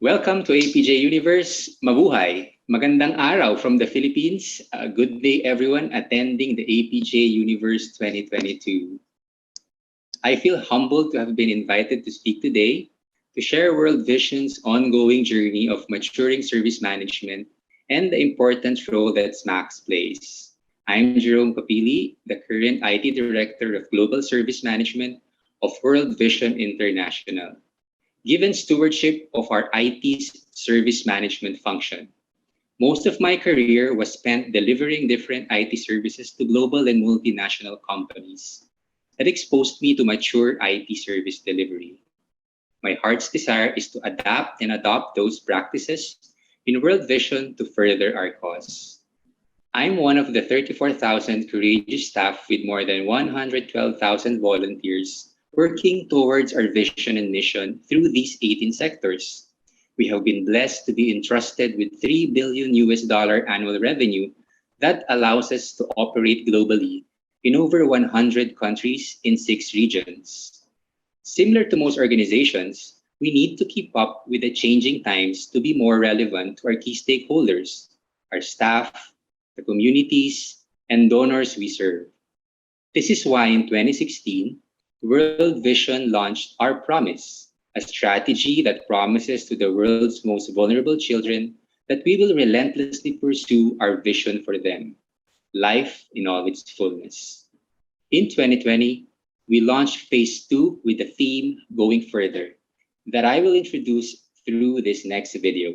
Welcome to APJ Universe. Mabuhay. Magandang araw from the Philippines. Good day everyone attending the APJ Universe 2022. I feel humbled to have been invited to speak today to share World Vision's ongoing journey of maturing service management and the important role that SMAX plays. I'm Jerome Capilli, the current IT Director of Global Service Management of World Vision International. Given stewardship of our IT's service management function, most of my career was spent delivering different IT services to global and multinational companies. That exposed me to mature IT service delivery. My heart's desire is to adapt and adopt those practices in World Vision to further our cause. I'm one of the 34,000 courageous staff with more than 112,000 volunteers working towards our vision and mission through these 18 sectors. We have been blessed to be entrusted with $3 billion annual revenue that allows us to operate globally in over 100 countries in 6 regions. Similar to most organizations, we need to keep up with the changing times to be more relevant to our key stakeholders, our staff, the communities, and donors we serve. This is why in 2016, World Vision launched Our Promise, a strategy that promises to the world's most vulnerable children that we will relentlessly pursue our vision for them, life in all its fullness. In 2020, we launched Phase 2 with the theme Going Further, that I will introduce through this next video.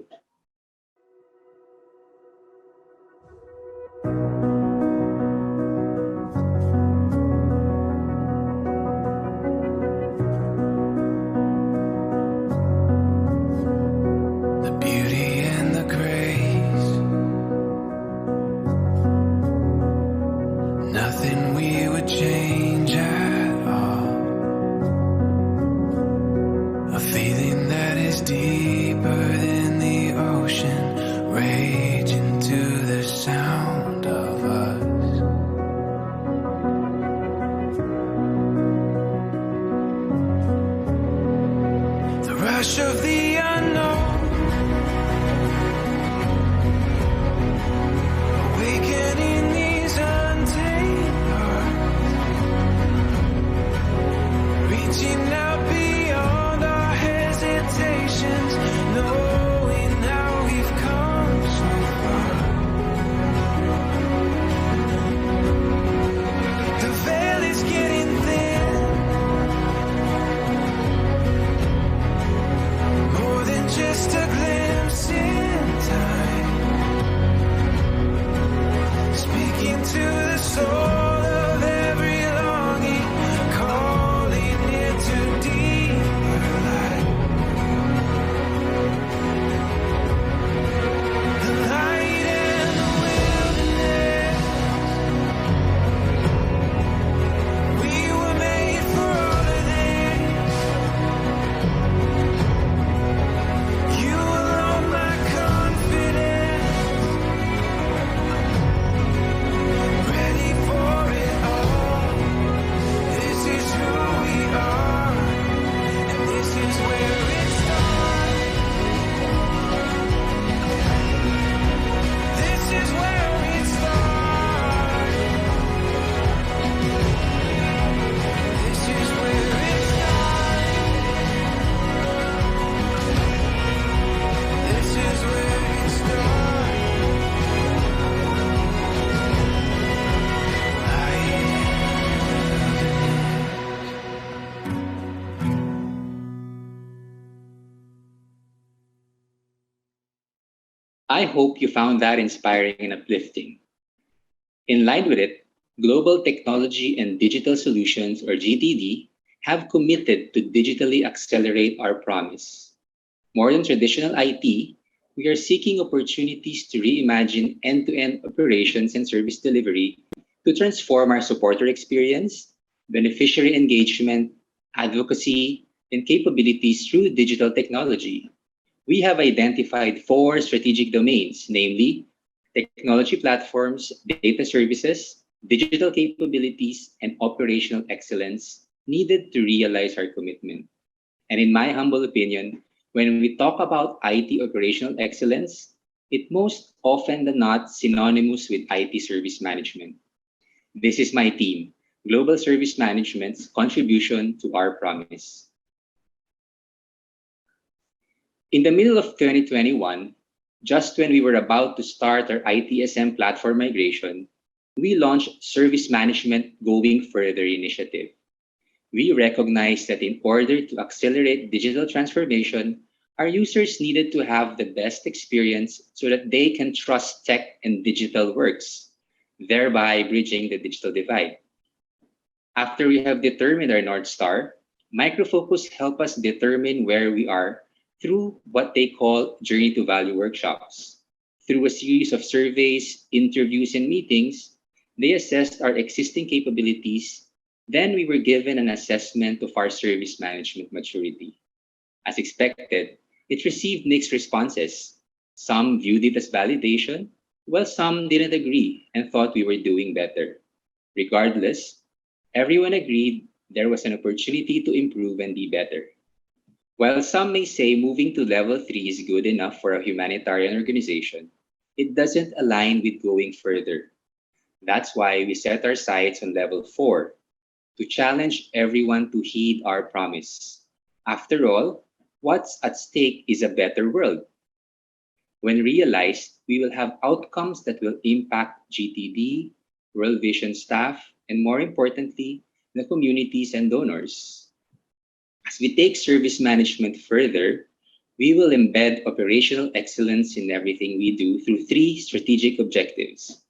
I hope you found that inspiring and uplifting. In line with it, Global Technology and Digital Solutions, or GTD, have committed to digitally accelerate our promise. More than traditional IT, we are seeking opportunities to reimagine end-to-end operations and service delivery to transform our supporter experience, beneficiary engagement, advocacy, and capabilities through digital technology. We have identified 4 strategic domains, namely technology platforms, data services, digital capabilities, and operational excellence needed to realize our commitment. And in my humble opinion, When we talk about IT operational excellence, it most often than not synonymous with IT service management. This is my team, Global Service Management's contribution to our promise. In the middle of 2021, just when we were about to start our ITSM platform migration, we launched Service Management Going Further initiative. We recognized that in order to accelerate digital transformation, our users needed to have the best experience so that they can trust tech and digital works, thereby bridging the digital divide. After we have determined our North Star, Micro Focus help us determine where we are through what they call Journey to Value workshops. Through a series of surveys, interviews, and meetings, they assessed our existing capabilities. Then we were given an assessment of our service management maturity. As expected, it received mixed responses. Some viewed it as validation, while some didn't agree and thought we were doing better. Regardless, everyone agreed there was an opportunity to improve and be better. While some may say moving to level 3 is good enough for a humanitarian organization, it doesn't align with going further. That's why we set our sights on level 4, to challenge everyone to heed our promise. After all, what's at stake is a better world. When realized, we will have outcomes that will impact GTD, World Vision staff, and more importantly, the communities and donors. As we take service management further, we will embed operational excellence in everything we do through 3 strategic objectives.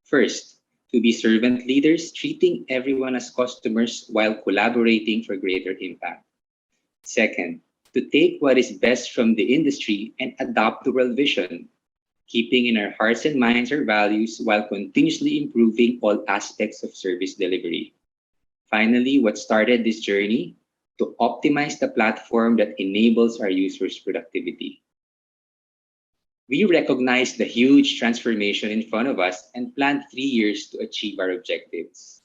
First, to be servant leaders, treating everyone as customers while collaborating for greater impact. Second, to take what is best from the industry and adopt the World Vision, keeping in our hearts and minds our values while continuously improving all aspects of service delivery. Finally, what started this journey? To optimize the platform that enables our users' productivity. We recognize the huge transformation in front of us and planned 3 years to achieve our objectives.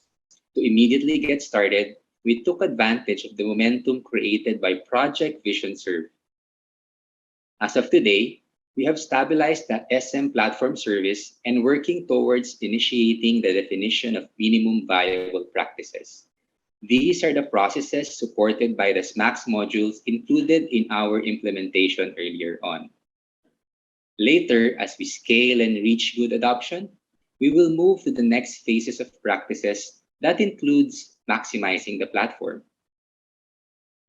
To immediately get started, we took advantage of the momentum created by Project Vision Serve. As of today, we have stabilized the SM platform service and working towards initiating the definition of minimum viable practices. These are the processes supported by the SMAX modules included in our implementation earlier on. Later, as we scale and reach good adoption, we will move to the next phases of practices that includes maximizing the platform.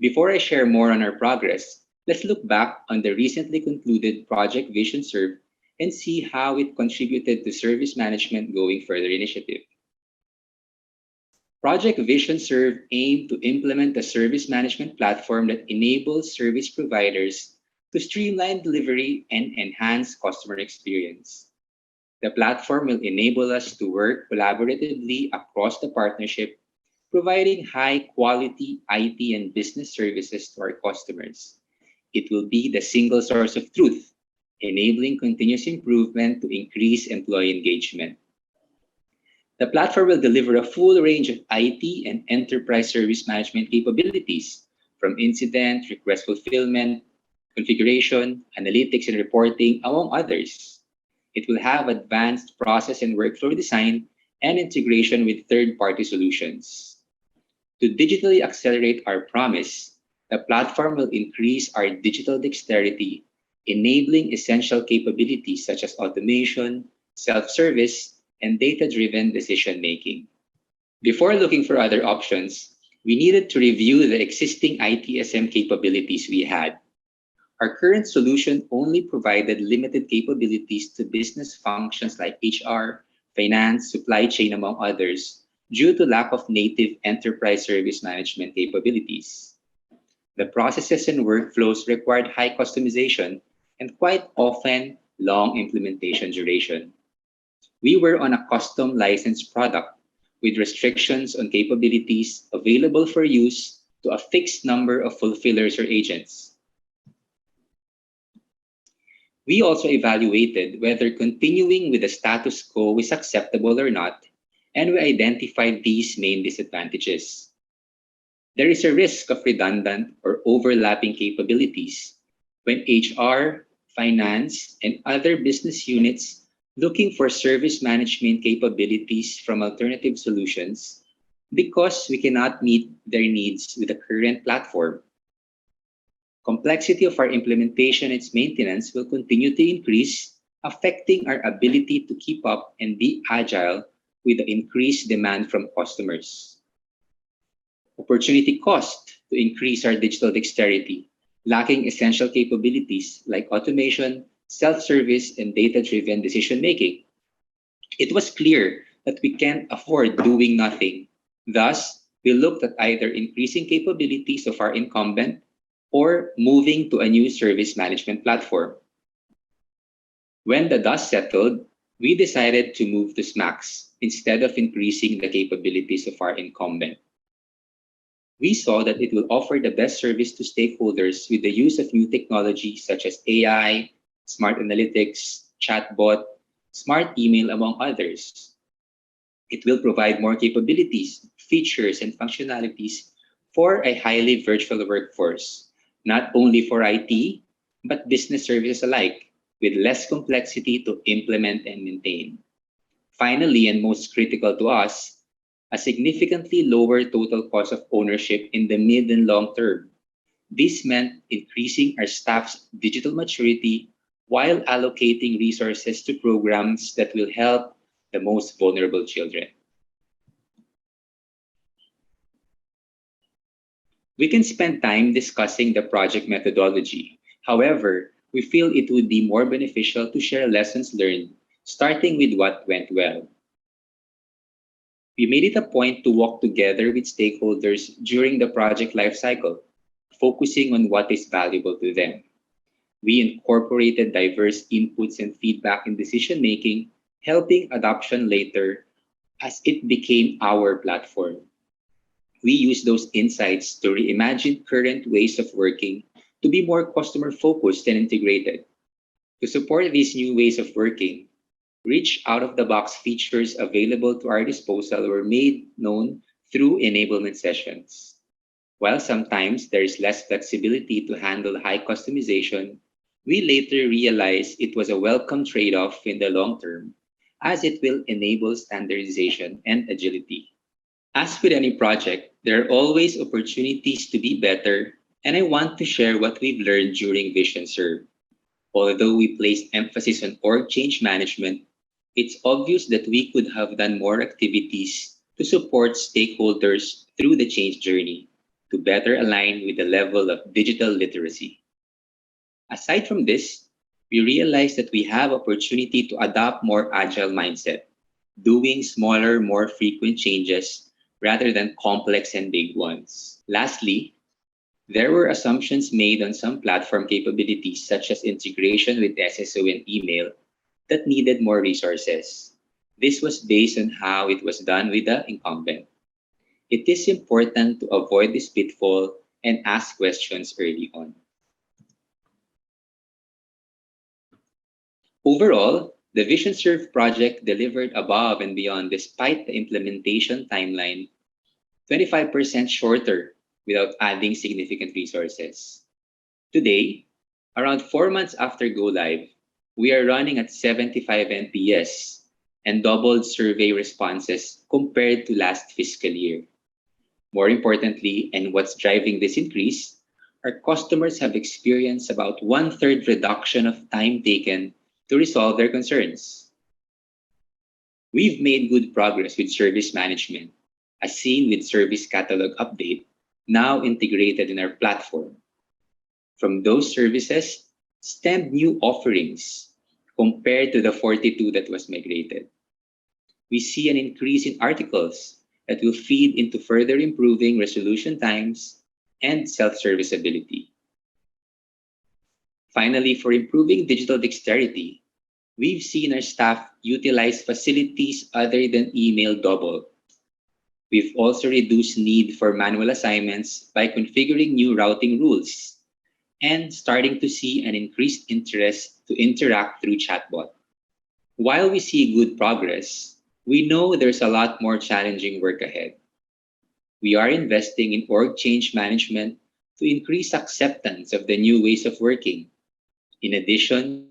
Before I share more on our progress, let's look back on the recently concluded Project Vision Serve and see how it contributed to Service Management Going Further initiative. Project Vision Serve aimed to implement a service management platform that enables service providers to streamline delivery and enhance customer experience. The platform will enable us to work collaboratively across the partnership, providing high-quality IT and business services to our customers. It will be the single source of truth, enabling continuous improvement to increase employee engagement. The platform will deliver a full range of IT and enterprise service management capabilities, from incident, request fulfillment, configuration, analytics, and reporting, among others. It will have advanced process and workflow design and integration with third-party solutions. To digitally accelerate our promise, the platform will increase our digital dexterity, enabling essential capabilities such as automation, self-service, and data-driven decision-making. Before looking for other options, we needed to review the existing ITSM capabilities we had. Our current solution only provided limited capabilities to business functions like HR, finance, supply chain, among others, due to lack of native enterprise service management capabilities. The processes and workflows required high customization and quite often long implementation duration. We were on a custom licensed product with restrictions on capabilities available for use to a fixed number of fulfillers or agents. We also evaluated whether continuing with the status quo is acceptable or not, and we identified these main disadvantages. There is a risk of redundant or overlapping capabilities, when HR, finance, and other business units looking for service management capabilities from alternative solutions because we cannot meet their needs with the current platform. Complexity of our implementation and its maintenance will continue to increase, affecting our ability to keep up and be agile with the increased demand from customers. Opportunity cost to increase our digital dexterity, lacking essential capabilities like automation, self-service, and data-driven decision-making. It was clear that we can't afford doing nothing. Thus, we looked at either increasing capabilities of our incumbent or moving to a new service management platform. When the dust settled, we decided to move to SMAX instead of increasing the capabilities of our incumbent. We saw that it will offer the best service to stakeholders with the use of new technology such as AI, smart analytics, chatbot, smart email, among others. It will provide more capabilities, features, and functionalities for a highly virtual workforce, not only for IT, but business services alike, with less complexity to implement and maintain. Finally, and most critical to us, a significantly lower total cost of ownership in the mid and long term. This meant increasing our staff's digital maturity while allocating resources to programs that will help the most vulnerable children. We can spend time discussing the project methodology. However, we feel it would be more beneficial to share lessons learned, starting with what went well. We made it a point to work together with stakeholders during the project lifecycle, focusing on what is valuable to them. We incorporated diverse inputs and feedback in decision making, helping adoption later as it became our platform. We used those insights to reimagine current ways of working to be more customer focused and integrated. To support these new ways of working, rich out-of-the-box features available to our disposal were made known through enablement sessions. While sometimes there is less flexibility to handle high customization, we later realized it was a welcome trade-off in the long term, as it will enable standardization and agility. As with any project, there are always opportunities to be better, and I want to share what we've learned during Vision Serve. Although we placed emphasis on org change management, it's obvious that we could have done more activities to support stakeholders through the change journey to better align with the level of digital literacy. Aside from this, we realized that we have opportunity to adopt more agile mindset, doing smaller, more frequent changes rather than complex and big ones. Lastly, there were assumptions made on some platform capabilities such as integration with SSO and email that needed more resources. This was based on how it was done with the incumbent. It is important to avoid this pitfall and ask questions early on. Overall, the Vision Serve project delivered above and beyond despite the implementation timeline 25% shorter without adding significant resources. Today, around 4 months after go live, we are running at 75 NPS and doubled survey responses compared to last fiscal year. More importantly, and what's driving this increase, our customers have experienced about 1/3 reduction of time taken to resolve their concerns. We've made good progress with service management, as seen with Service Catalog Update, now integrated in our platform. From those services stemmed new offerings compared to the 42 that was migrated. We see an increase in articles that will feed into further improving resolution times and self-service ability. Finally, for improving digital dexterity, we've seen our staff utilize facilities other than email double. We've also reduced need for manual assignments by configuring new routing rules and starting to see an increased interest to interact through chatbot. While we see good progress, we know there's a lot more challenging work ahead. We are investing in org change management to increase acceptance of the new ways of working In addition,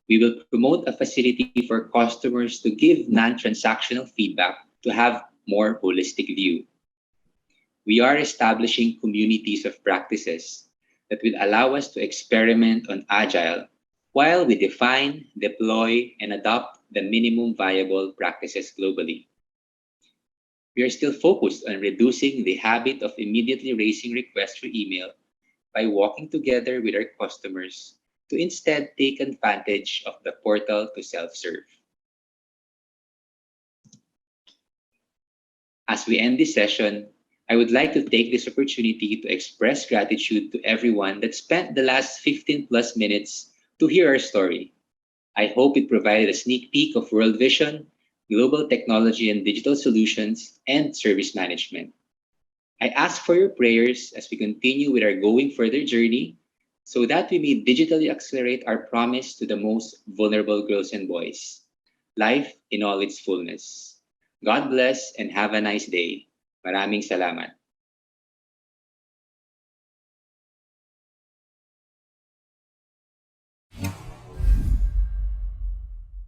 we will promote a facility for customers to give non-transactional feedback to have more holistic view. We are establishing communities of practices that will allow us to experiment on Agile while we define, deploy, and adopt the minimum viable practices globally. We are still focused on reducing the habit of immediately raising requests through email by working together with our customers to instead take advantage of the portal to self-serve. As we end this session, I would like to take this opportunity to express gratitude to everyone that spent the last 15 plus minutes to hear our story. I hope it provided a sneak peek of world vision, global technology and digital solutions, and service management. I ask for your prayers as we continue with our Going Further journey so that we may digitally accelerate our promise to the most vulnerable girls and boys. Life in all its fullness. God bless and have a nice day. Maraming salamat.